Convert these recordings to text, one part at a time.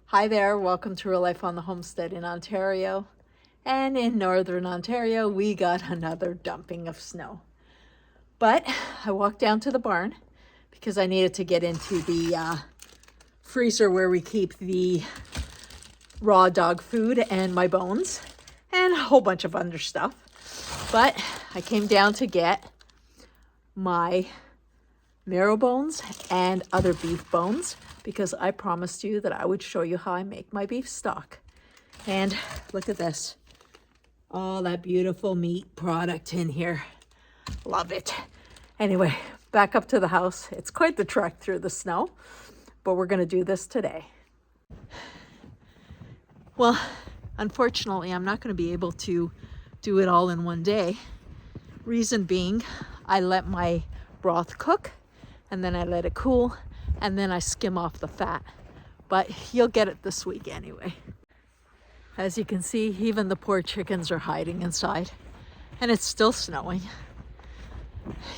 Hi there, welcome to Real Life on the Homestead in Ontario. And in Northern Ontario, we got another dumping of snow. But I walked down to the barn because I needed to get into the freezer where we keep the raw dog food and my bones and a whole bunch of other stuff. But I came down to get my marrow bones and other beef bones because I promised you that I would show you how I make my beef stock. And look at this. All that beautiful meat product in here. Love it. Anyway, back up to the house. It's quite the trek through the snow, but we're going to do this today. Well, unfortunately, I'm not going to be able to do it all in one day. Reason being, I let my broth cook and then I let it cool and then I skim off the fat. But you'll get it this week anyway. As you can see, even the poor chickens are hiding inside and it's still snowing.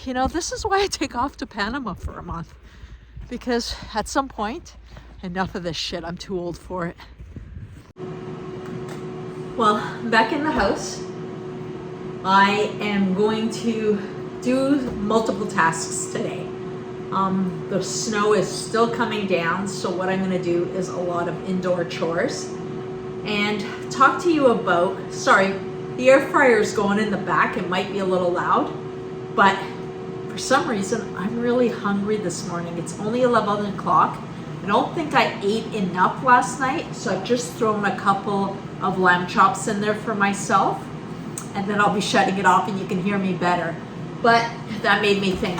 You know, this is why I take off to Panama for a month, because at some point, enough of this shit, I'm too old for it. Well, I'm back in the house. I am going to do multiple tasks today. The snow is still coming down, so what I'm going to do is a lot of indoor chores and talk to you about, sorry, the air fryer is going in the back. It might be a little loud, but for some reason, I'm really hungry this morning. It's only 11 o'clock. I don't think I ate enough last night, so I've just thrown a couple of lamb chops in there for myself, and then I'll be shutting it off and you can hear me better. But that made me think.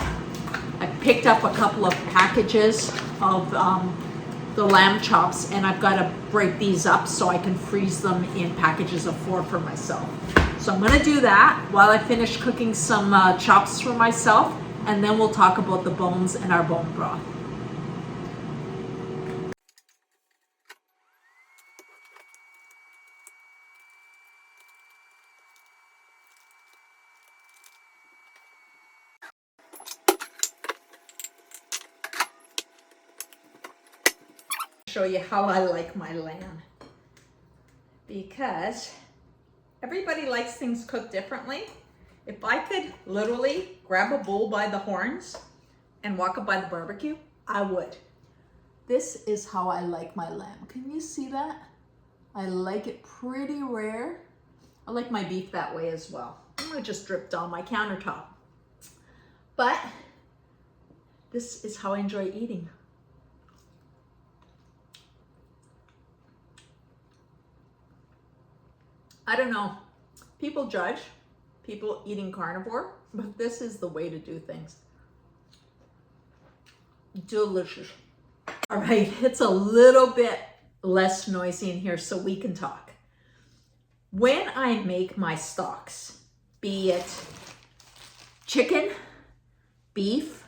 I picked up a couple of packages of the lamb chops, and I've got to break these up so I can freeze them in packages of 4 for myself. So I'm going to do that while I finish cooking some chops for myself, and then we'll talk about the bones and our bone broth. Show you how I like my lamb, because everybody likes things cooked differently. If I could literally grab a bull by the horns and walk up by the barbecue, I would. This is how I like my lamb. Can you see that? I like it pretty rare. I like my beef that way as well. It just dripped on my countertop. But this is how I enjoy eating. I don't know, people judge people eating carnivore, but this is the way to do things. Delicious. All right, it's a little bit less noisy in here so we can talk. When I make my stocks, be it chicken, beef,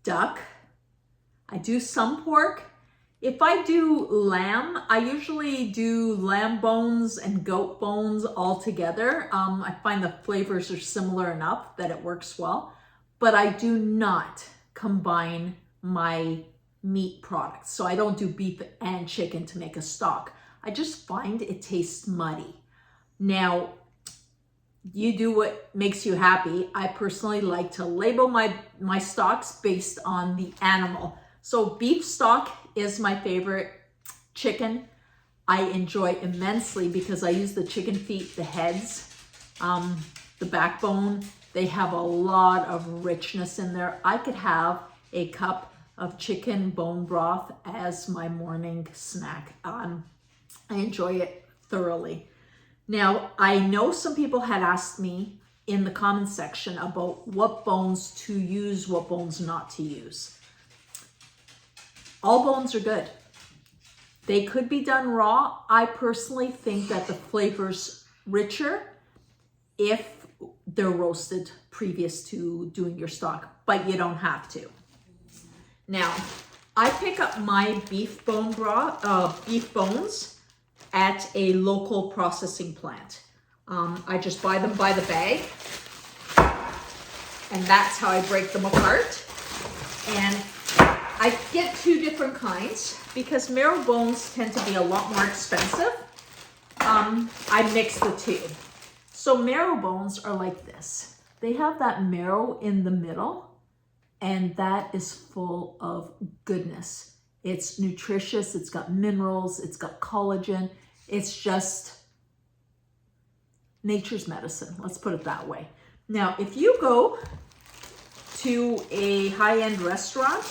duck, I do some pork. If I do lamb, I usually do lamb bones and goat bones all together. I find the flavors are similar enough that it works well, but I do not combine my meat products. So I don't do beef and chicken to make a stock. I just find it tastes muddy. Now, you do what makes you happy. I personally like to label my stocks based on the animal. So beef stock is my favorite. Chicken, I enjoy immensely because I use the chicken feet, the heads, the backbone. They have a lot of richness in there. I could have a cup of chicken bone broth as my morning snack. I enjoy it thoroughly. Now, I know some people had asked me in the comment section about what bones to use, what bones not to use. All bones are good. They could be done raw. I personally think that the flavor's richer if they're roasted previous to doing your stock, but you don't have to. Now, I pick up my beef bones at a local processing plant. I just buy them by the bag, and that's how I break them apart. And I get two different kinds because marrow bones tend to be a lot more expensive. I mix the two. So marrow bones are like this. They have that marrow in the middle, and that is full of goodness. It's nutritious, it's got minerals, it's got collagen. It's just nature's medicine, let's put it that way. Now, if you go to a high-end restaurant,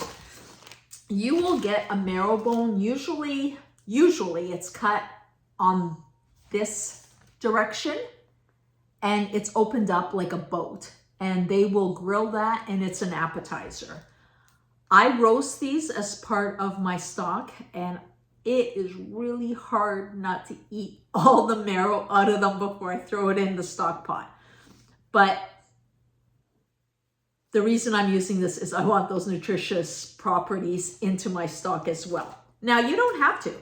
you will get a marrow bone. Usually it's cut on this direction and it's opened up like a boat, and they will grill that and it's an appetizer. I roast these as part of my stock, and it is really hard not to eat all the marrow out of them before I throw it in the stock pot. But the reason I'm using this is I want those nutritious properties into my stock as well. Now, you don't have to.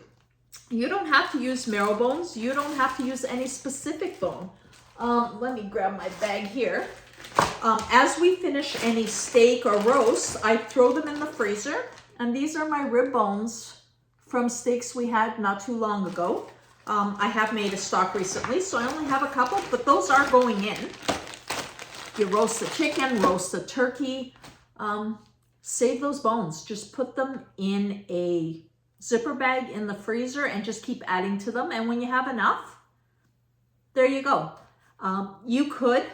You don't have to use marrow bones. You don't have to use any specific bone. Let me grab my bag here. As we finish any steak or roast, I throw them in the freezer. And these are my rib bones from steaks we had not too long ago. I have made a stock recently, so I only have a couple, but those are going in. You roast the chicken, roast the turkey, save those bones. Just put them in a zipper bag in the freezer and just keep adding to them. And when you have enough, there you go. You could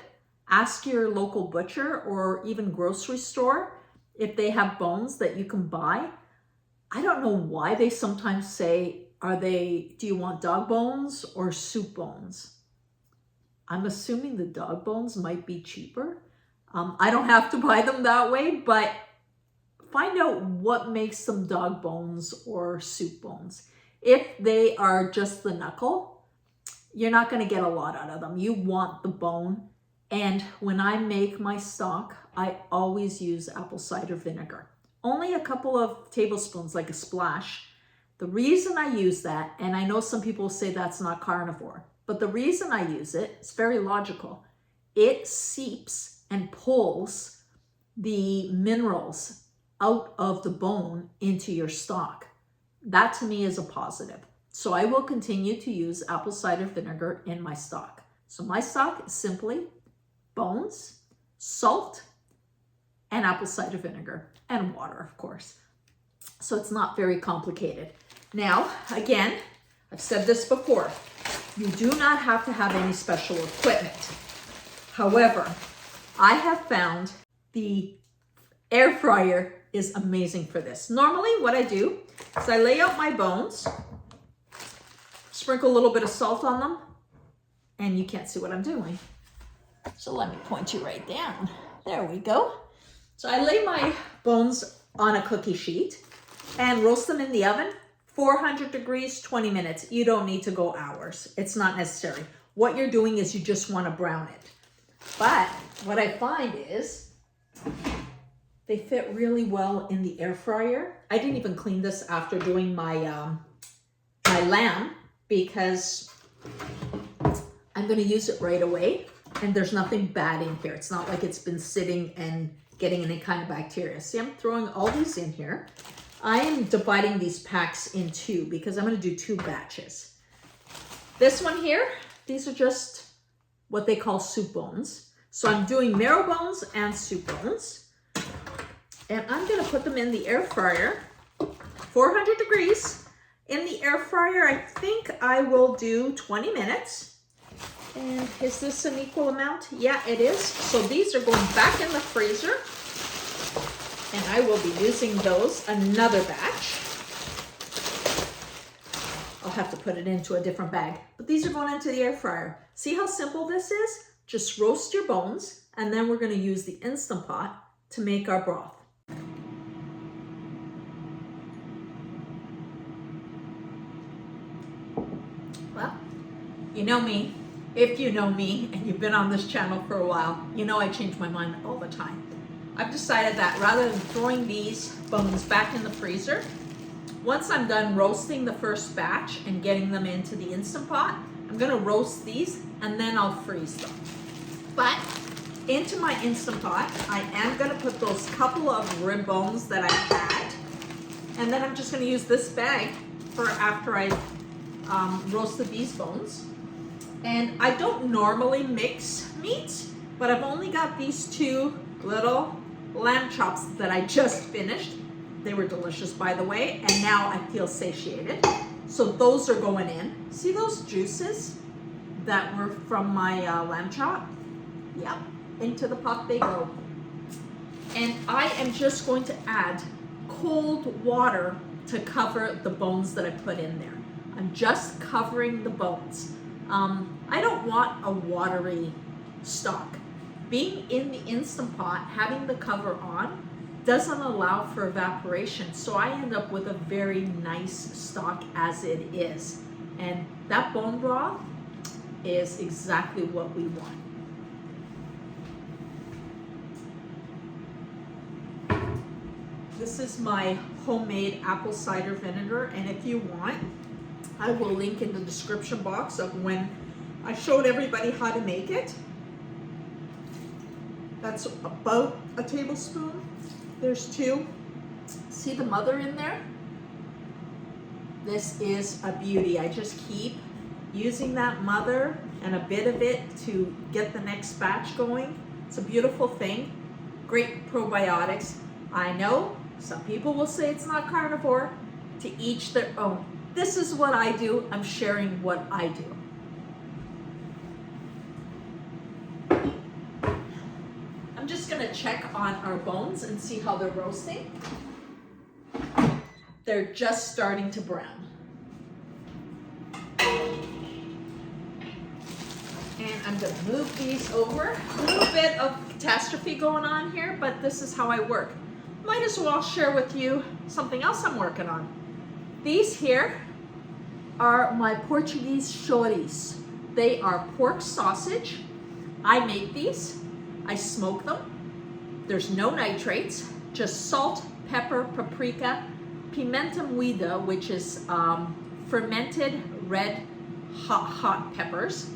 ask your local butcher or even grocery store if they have bones that you can buy. I don't know why they sometimes say, do you want dog bones or soup bones? I'm assuming the dog bones might be cheaper. I don't have to buy them that way, but find out what makes them dog bones or soup bones. If they are just the knuckle, you're not going to get a lot out of them. You want the bone. And when I make my stock, I always use apple cider vinegar. Only a couple of tablespoons, like a splash. The reason I use that, and I know some people say that's not carnivore, but the reason I use it is very logical. It seeps and pulls the minerals out of the bone into your stock. That to me is a positive. So I will continue to use apple cider vinegar in my stock. So my stock is simply bones, salt, and apple cider vinegar, and water, of course. So it's not very complicated. Now, again, I've said this before, you do not have to have any special equipment. However, I have found the air fryer is amazing for this. Normally what I do is I lay out my bones, sprinkle a little bit of salt on them, and you can't see what I'm doing. So let me point you right down. There we go. So I lay my bones on a cookie sheet and roast them in the oven, 400 degrees, 20 minutes. You don't need to go hours. It's not necessary. What you're doing is you just want to brown it. But what I find is they fit really well in the air fryer. I didn't even clean this after doing my, my lamb because I'm going to use it right away. And there's nothing bad in here. It's not like it's been sitting and getting any kind of bacteria. See, I'm throwing all these in here. I am dividing these packs in two because I'm going to do 2 batches. This one here, these are just what they call soup bones. So I'm doing marrow bones and soup bones. And I'm going to put them in the air fryer, 400 degrees. In the air fryer, I think I will do 20 minutes. And is this an equal amount? Yeah, it is. So these are going back in the freezer. And I will be using those another batch. I'll have to put it into a different bag. But these are going into the air fryer. See how simple this is? Just roast your bones, and then we're going to use the Instant Pot to make our broth. Well, you know me. If you know me and you've been on this channel for a while, you know I change my mind all the time. I've decided that rather than throwing these bones back in the freezer, once I'm done roasting the first batch and getting them into the Instant Pot, I'm going to roast these and then I'll freeze them. But into my Instant Pot, I am going to put those couple of rib bones that I had And then I'm just gonna use this bag for after I roasted these bones. And I don't normally mix meats, but I've only got these 2 little lamb chops that I just finished. They were delicious, by the way, and now I feel satiated. So those are going in. See those juices that were from my lamb chop? Yep, into the pot they go. And I am just going to add cold water to cover the bones that I put in there. I'm just covering the bones. I don't want a watery stock. Being in the Instant Pot, having the cover on, doesn't allow for evaporation. So I end up with a very nice stock as it is. And that bone broth is exactly what we want. This is my homemade apple cider vinegar, and if you want, I will link in the description box of when I showed everybody how to make it. That's about a tablespoon. There's 2. See the mother in there? This is a beauty. I just keep using that mother and a bit of it to get the next batch going. It's a beautiful thing. Great probiotics. I know some people will say it's not carnivore. To each their own. This is what I do. I'm sharing what I do. I'm just gonna check on our bones and see how they're roasting. They're just starting to brown. And I'm gonna move these over. A little bit of catastrophe going on here, but this is how I work. Might as well share with you something else I'm working on. These here are my Portuguese chouriços. They are pork sausage. I make these. I smoke them. There's no nitrates, just salt, pepper, paprika, pimenta moída, which is fermented red hot peppers.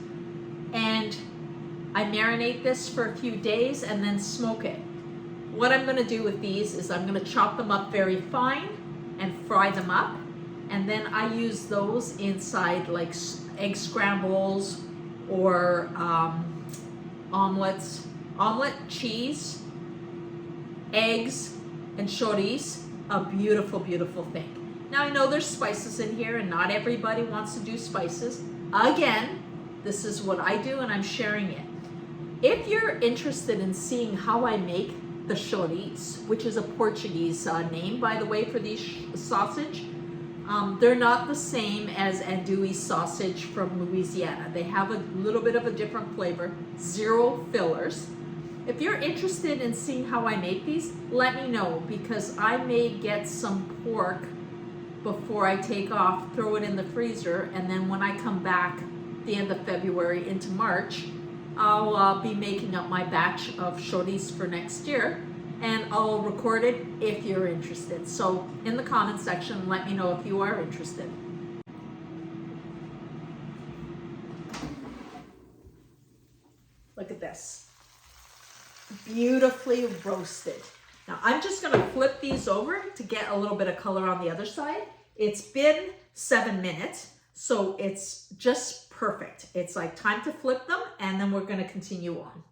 And I marinate this for a few days and then smoke it. What I'm gonna do with these is I'm gonna chop them up very fine and fry them up. And then I use those inside like egg scrambles or omelets, cheese, eggs, and chouriços. A beautiful, beautiful thing. Now I know there's spices in here and not everybody wants to do spices. Again, this is what I do and I'm sharing it. If you're interested in seeing how I make the chouriços, which is a Portuguese name, by the way, for these sausage, they're not the same as andouille sausage from Louisiana. They have a little bit of a different flavor, 0 fillers. If you're interested in seeing how I make these, let me know, because I may get some pork before I take off, throw it in the freezer, and then when I come back the end of February into March, I'll be making up my batch of chouriços for next year, and I'll record it if you're interested. So in the comment section, let me know if you are interested. Look at this. Beautifully roasted. Now I'm just gonna flip these over to get a little bit of color on the other side. It's been 7 minutes, so it's just perfect. It's like time to flip them, and then we're gonna continue on.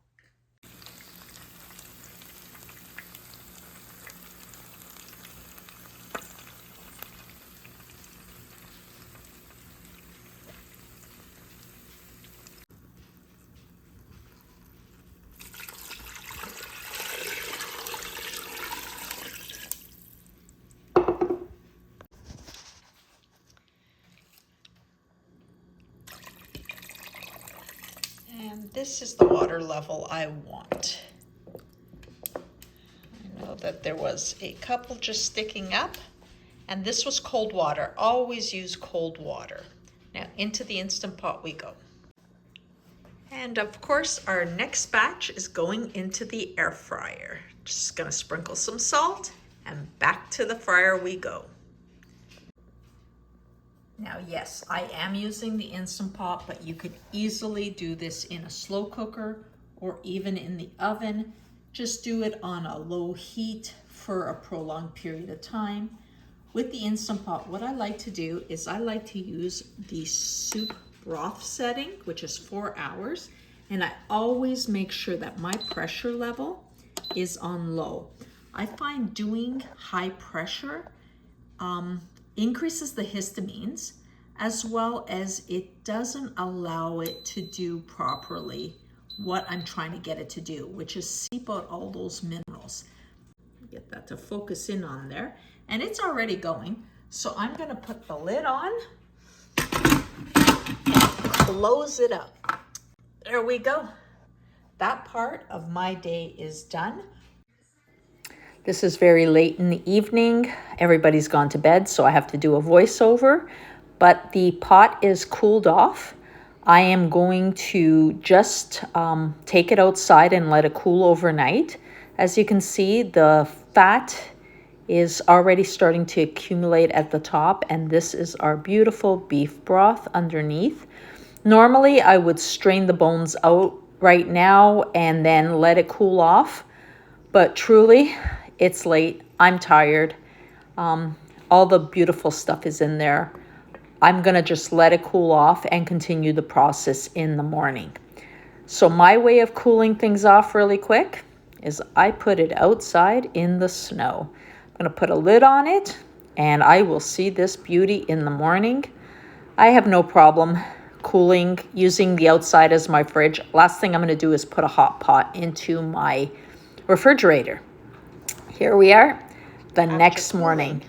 And this is the water level I want. I know that there was a couple just sticking up, and this was cold water. Always use cold water. Now into the Instant Pot we go. And of course our next batch is going into the air fryer. Just gonna sprinkle some salt and back to the fryer we go. Now, yes, I am using the Instant Pot, but you could easily do this in a slow cooker or even in the oven. Just do it on a low heat for a prolonged period of time. with the Instant Pot, what I like to do is I like to use the soup broth setting, which is 4 hours. And I always make sure that my pressure level is on low. I find doing high pressure increases the histamines, as well as it doesn't allow it to do properly what I'm trying to get it to do, which is seep out all those minerals. Get that to focus in on there. And it's already going. So I'm gonna put the lid on and close it up. There we go. That part of my day is done. This is very late in the evening. Everybody's gone to bed, so I have to do a voiceover. But the pot is cooled off. I am going to just take it outside and let it cool overnight. As you can see, the fat is already starting to accumulate at the top, and this is our beautiful beef broth underneath. Normally, I would strain the bones out right now and then let it cool off, but truly, it's late. I'm tired. All the beautiful stuff is in there. I'm gonna just let it cool off and continue the process in the morning. So my way of cooling things off really quick is I put it outside in the snow. I'm gonna put a lid on it and I will see this beauty in the morning. I have no problem cooling, using the outside as my fridge. Last thing I'm gonna do is put a hot pot into my refrigerator. Here we are, the next morning.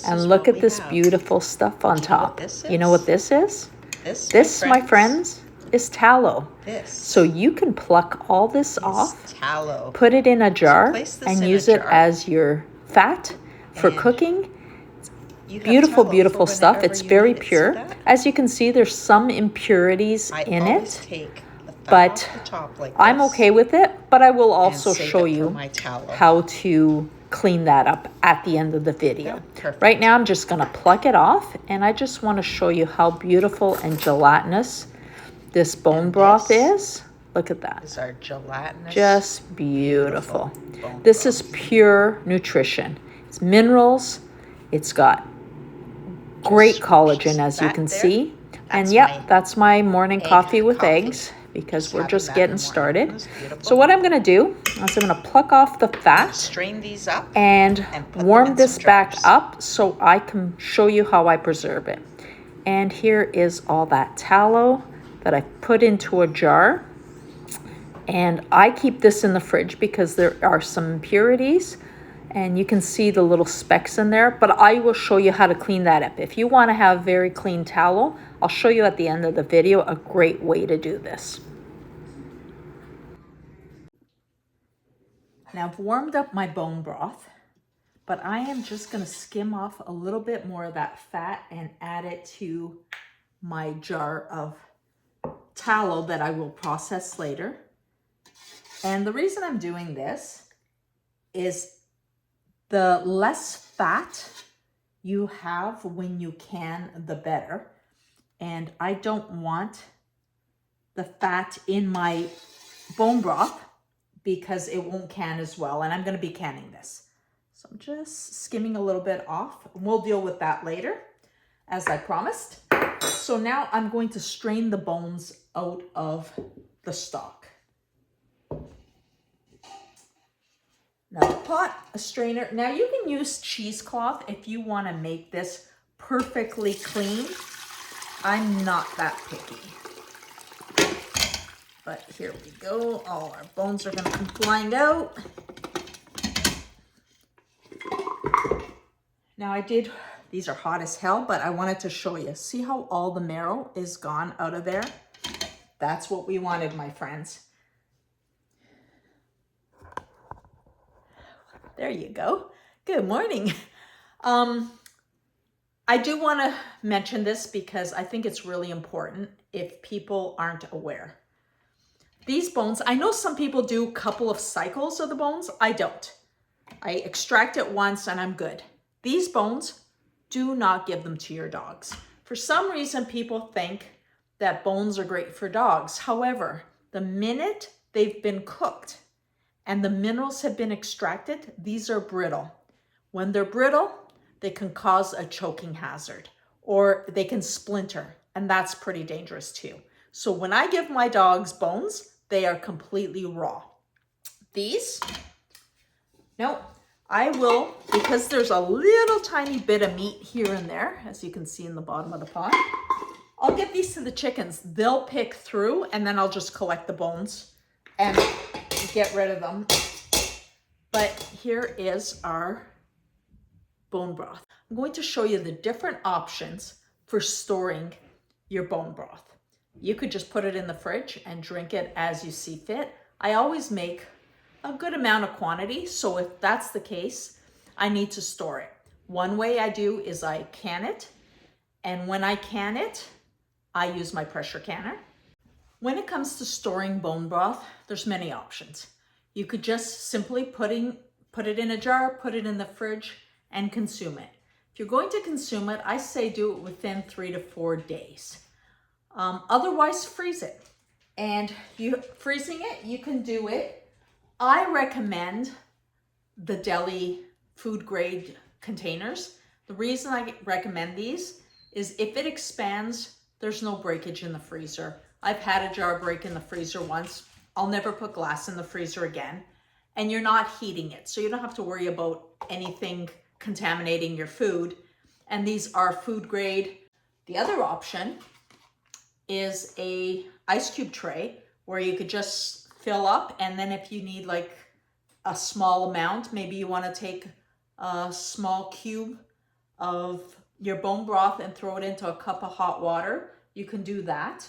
And look at this beautiful stuff on top. You know what this is? This, my friends, is tallow. So you can pluck all this off, tallow. Put it in a jar, and use it as your fat for cooking. Beautiful, beautiful stuff. It's very pure. As you can see, there's some impurities in it, but I'm okay with it. But I will also show you how to clean that up at the end of the video. Right now, I'm just going to pluck it off, and I just want to show you how beautiful and gelatinous this bone broth is. Look at that. This is our gelatinous. Just beautiful. This is pure nutrition. It's minerals. It's got great collagen, as you can see. And yeah, that's my morning coffee with eggs, because we're just getting started. So what I'm going to do is I'm going to pluck off the fat, strain these up, and warm this back up so I can show you how I preserve it. And here is all that tallow that I put into a jar. And I keep this in the fridge because there are some impurities, and you can see the little specks in there, but I will show you how to clean that up. If you want to have very clean tallow, I'll show you at the end of the video a great way to do this. Now I've warmed up my bone broth, but I am just going to skim off a little bit more of that fat and add it to my jar of tallow that I will process later. And the reason I'm doing this is the less fat you have when you can, the better. And I don't want the fat in my bone broth because it won't can as well. And I'm going to be canning this. So I'm just skimming a little bit off. We'll deal with that later, as I promised. So now I'm going to strain the bones out of the stock. Now a pot, a strainer. Now you can use cheesecloth if you want to make this perfectly clean. I'm not that picky. But here we go. All our bones are going to come flying out. Now these are hot as hell, but I wanted to show you. See how all the marrow is gone out of there? That's what we wanted, my friends. There you go. Good morning. I do want to mention this because I think it's really important if people aren't aware. These bones, I know some people do a couple of cycles of the bones. I don't. I extract it once and I'm good. These bones, do not give them to your dogs. For some reason, people think that bones are great for dogs. However, the minute they've been cooked and the minerals have been extracted, these are brittle. When they're brittle, they can cause a choking hazard or they can splinter, and that's pretty dangerous too. So when I give my dogs bones, they are completely raw. These, no, I will, because there's a little tiny bit of meat here and there, as you can see in the bottom of the pot, I'll give these to the chickens. They'll pick through, and then I'll just collect the bones and get rid of them. But here is our bone broth. I'm going to show you the different options for storing your bone broth. You could just put it in the fridge and drink it as you see fit. I always make a good amount of quantity, so if that's the case, I need to store it. One way I do is I can it, and when I can it, I use my pressure canner. When it comes to storing bone broth, there's many options. You could just simply put it in a jar, put it in the fridge, and consume it. If you're going to consume it, I say do it within 3 to 4 days. Otherwise, freeze it. And freezing it, you can do it. I recommend the deli food grade containers. The reason I recommend these is if it expands, there's no breakage in the freezer. I've had a jar break in the freezer once. I'll never put glass in the freezer again. And you're not heating it, so you don't have to worry about anything contaminating your food. And these are food grade. The other option is a ice cube tray where you could just fill up, and then if you need like a small amount, maybe you want to take a small cube of your bone broth and throw it into a cup of hot water, you can do that.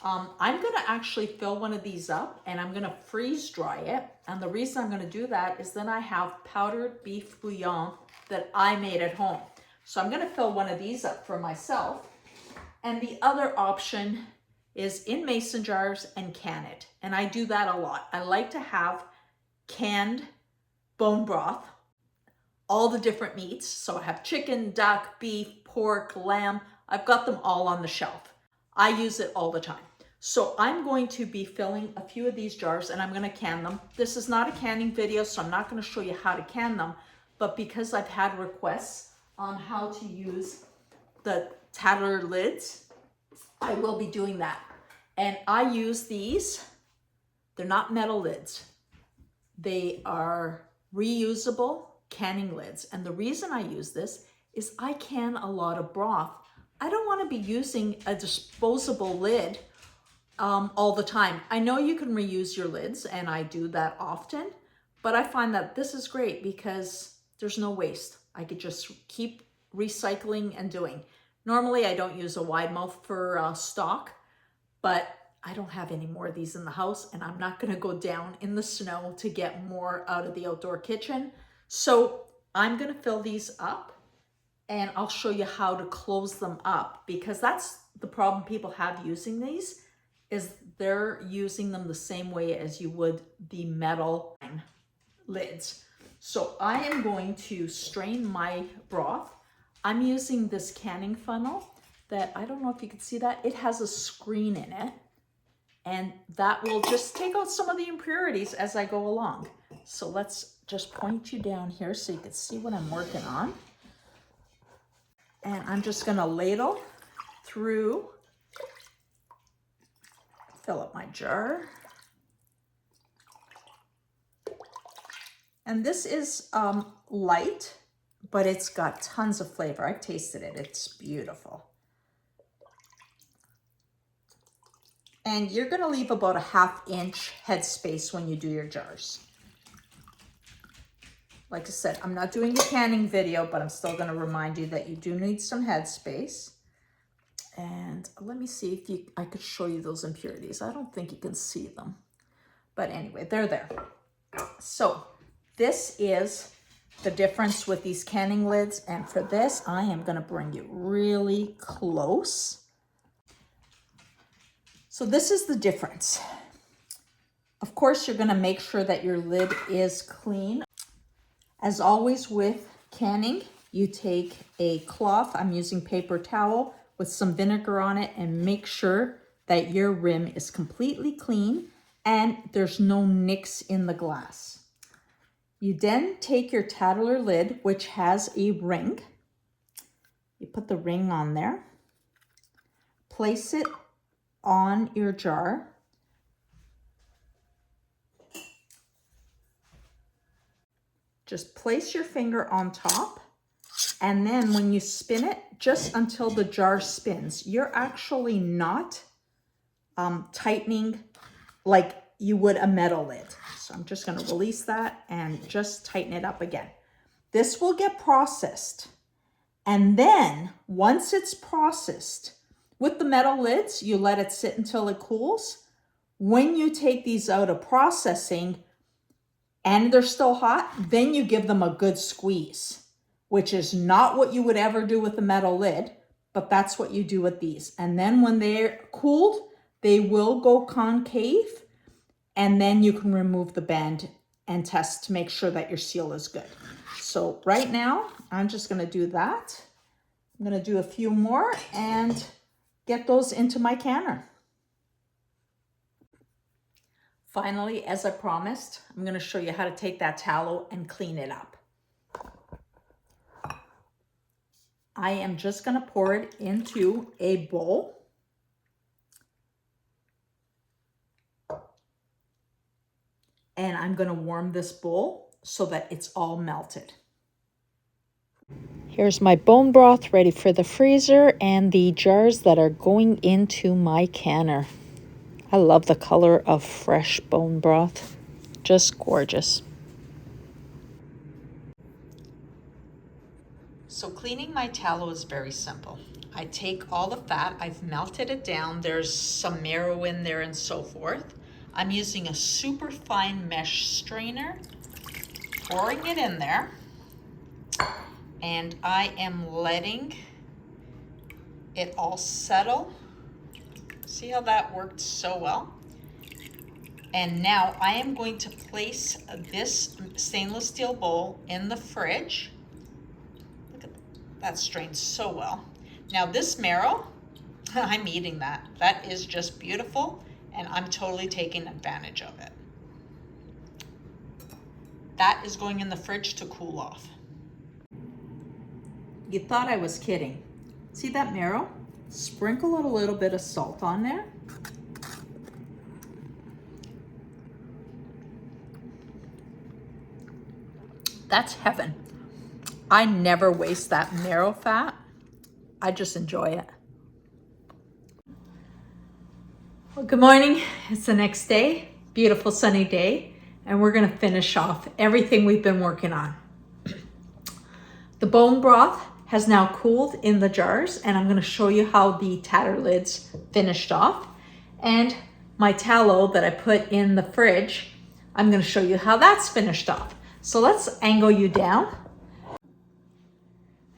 I'm going to actually fill one of these up and I'm going to freeze dry it. And the reason I'm going to do that is then I have powdered beef bouillon that I made at home. So I'm going to fill one of these up for myself. And the other option is in mason jars and can it. And I do that a lot. I like to have canned bone broth, all the different meats. So I have chicken, duck, beef, pork, lamb. I've got them all on the shelf. I use it all the time. So I'm going to be filling a few of these jars and I'm going to can them. This is not a canning video, so I'm not going to show you how to can them. But because I've had requests on how to use the Tattler lids, I will be doing that. And I use these. They're not metal lids. They are reusable canning lids. And the reason I use this is I can a lot of broth. I don't want to be using a disposable lid all the time. I know you can reuse your lids, and I do that often, but I find that this is great because there's no waste. I could just keep recycling and doing. Normally, I don't use a wide mouth for stock, but I don't have any more of these in the house, and I'm not going to go down in the snow to get more out of the outdoor kitchen. So I'm going to fill these up, and I'll show you how to close them up, because that's the problem people have using these, is they're using them the same way as you would the metal lids. So I am going to strain my broth. I'm using this canning funnel that, I don't know if you can see that, it has a screen in it, and that will just take out some of the impurities as I go along. So let's just point you down here so you can see what I'm working on. And I'm just gonna ladle through, fill up my jar. And this is light, but it's got tons of flavor. I've tasted it, it's beautiful. And you're gonna leave about a 1/2 inch headspace when you do your jars. Like I said, I'm not doing a canning video, but I'm still gonna remind you that you do need some headspace. And let me see if I could show you those impurities. I don't think you can see them, but anyway, they're there. So this is the difference with these canning lids. And for this, I am gonna bring you really close. So this is the difference. Of course, you're gonna make sure that your lid is clean. As always with canning, you take a cloth, I'm using paper towel with some vinegar on it, and make sure that your rim is completely clean and there's no nicks in the glass. You then take your Tattler lid, which has a ring, You put the ring on there, place it on your jar. Just place your finger on top, and then when you spin it, just until the jar spins, you're actually not tightening like you would a metal lid. So I'm just gonna release that and just tighten it up again. This will get processed. And then once it's processed, with the metal lids, you let it sit until it cools. When you take these out of processing and they're still hot, then you give them a good squeeze, which is not what you would ever do with the metal lid, but that's what you do with these. And then when they're cooled, they will go concave, and then you can remove the band and test to make sure that your seal is good. So right now, I'm just gonna do that. I'm gonna do a few more and get those into my canner. Finally, as I promised, I'm gonna show you how to take that tallow and clean it up. I am just gonna pour it into a bowl. And I'm gonna warm this bowl so that it's all melted. Here's my bone broth ready for the freezer and the jars that are going into my canner. I love the color of fresh bone broth. Just gorgeous. So cleaning my tallow is very simple. I take all the fat, I've melted it down, there's some marrow in there and so forth. I'm using a super fine mesh strainer, pouring it in there, and I am letting it all settle. See how that worked so well? And now I am going to place this stainless steel bowl in the fridge. Look at that, strained so well. Now this marrow, I'm eating that. That is just beautiful, and I'm totally taking advantage of it. That is going in the fridge to cool off. You thought I was kidding. See that marrow? Sprinkle a little bit of salt on there. That's heaven. I never waste that marrow fat. I just enjoy it. Well, good morning. It's the next day, beautiful sunny day, and we're gonna finish off everything we've been working on. The bone broth has now cooled in the jars, and I'm gonna show you how the Tattler lids finished off. And my tallow that I put in the fridge, I'm gonna show you how that's finished off. So let's angle you down.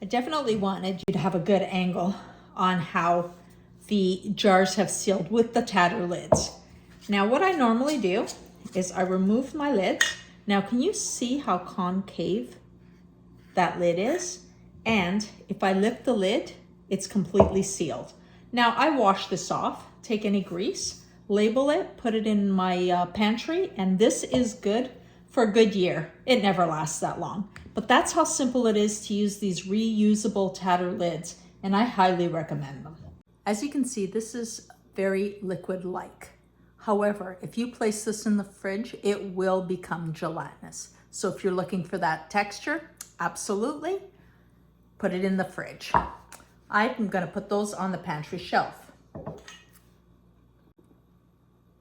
I definitely wanted you to have a good angle on how the jars have sealed with the Tattler lids. Now what I normally do is I remove my lids. Now can you see how concave that lid is? And if I lift the lid, it's completely sealed. Now I wash this off, take any grease, label it, put it in my pantry, and this is good for a good year. It never lasts that long. But that's how simple it is to use these reusable Tattler lids, and I highly recommend them. As you can see, this is very liquid-like. However, if you place this in the fridge, it will become gelatinous. So if you're looking for that texture, absolutely, put it in the fridge. I'm gonna put those on the pantry shelf.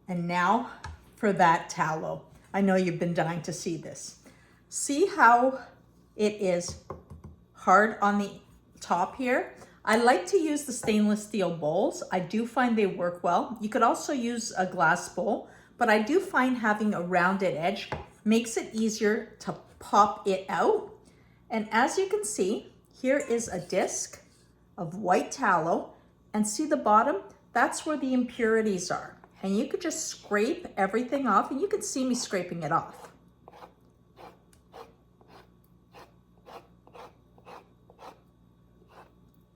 And now for that tallow. I know you've been dying to see this. See how it is hard on the top here? I like to use the stainless steel bowls. I do find they work well. You could also use a glass bowl, but I do find having a rounded edge makes it easier to pop it out. And as you can see, here is a disc of white tallow, and see the bottom? That's where the impurities are. And you could just scrape everything off, and you can see me scraping it off.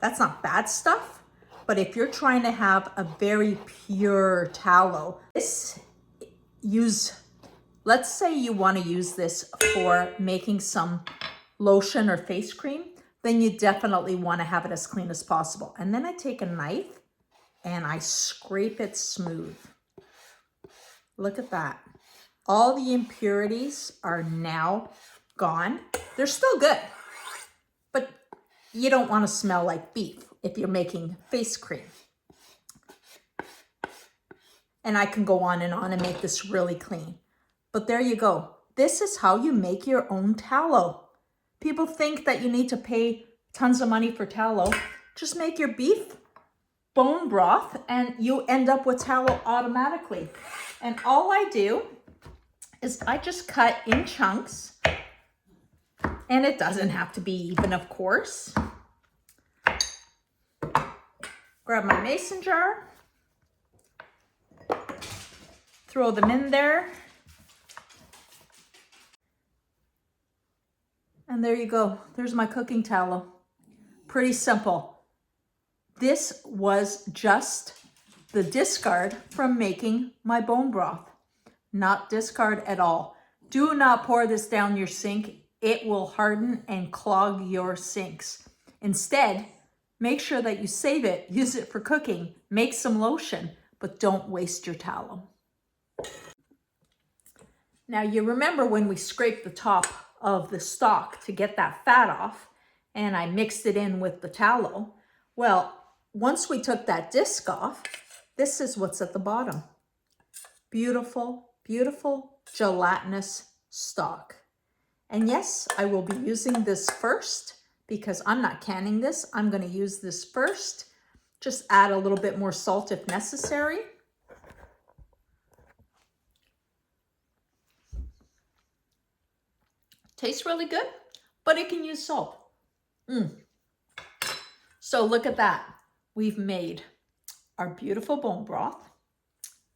That's not bad stuff, but if you're trying to have a very pure tallow, let's say you want to use this for making some lotion or face cream, then you definitely want to have it as clean as possible. And then I take a knife and I scrape it smooth. Look at that. All the impurities are now gone. They're still good, but you don't want to smell like beef if you're making face cream. And I can go on and make this really clean. But there you go. This is how you make your own tallow. People think that you need to pay tons of money for tallow. Just make your beef bone broth and you end up with tallow automatically. And all I do is I just cut in chunks, and it doesn't have to be even, of course. Grab my mason jar, throw them in there, and there you go. There's my cooking tallow. Pretty simple. This was just the discard from making my bone broth. Not discard at all. Do not pour this down your sink. It will harden and clog your sinks. Instead, make sure that you save it, use it for cooking, make some lotion, but don't waste your tallow. Now you remember when we scraped the top of the stock to get that fat off, and I mixed it in with the tallow. Well, once we took that disc off, this is what's at the bottom. Beautiful, beautiful gelatinous stock. And yes, I will be using this first because I'm not canning this. I'm going to use this first. Just add a little bit more salt if necessary. Tastes really good, but it can use salt. So look at that. We've made our beautiful bone broth.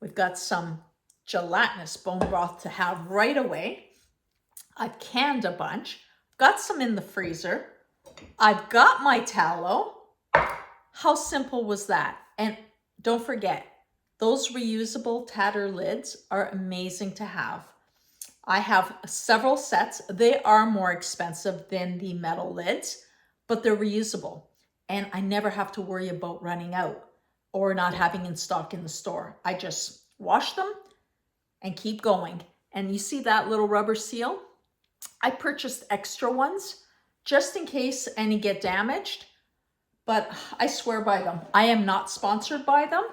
We've got some gelatinous bone broth to have right away. I've canned a bunch, got some in the freezer. I've got my tallow. How simple was that? And don't forget, those reusable Tattler lids are amazing to have. I have several sets. They are more expensive than the metal lids, but they're reusable. And I never have to worry about running out or not having in stock in the store. I just wash them and keep going. And you see that little rubber seal? I purchased extra ones just in case any get damaged, but I swear by them. I am not sponsored by them,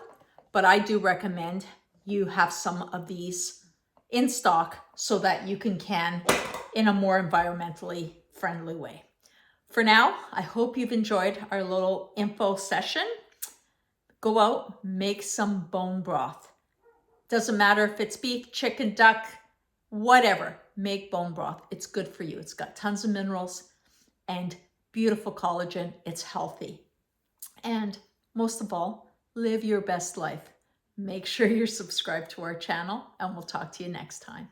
but I do recommend you have some of these in stock so that you can can in a more environmentally friendly way. For now, I hope you've enjoyed our little info session. Go out, make some bone broth. Doesn't matter if it's beef, chicken, duck, whatever, make bone broth. It's good for you. It's got tons of minerals and beautiful collagen. It's healthy. And most of all, live your best life. Make sure you're subscribed to our channel, and we'll talk to you next time.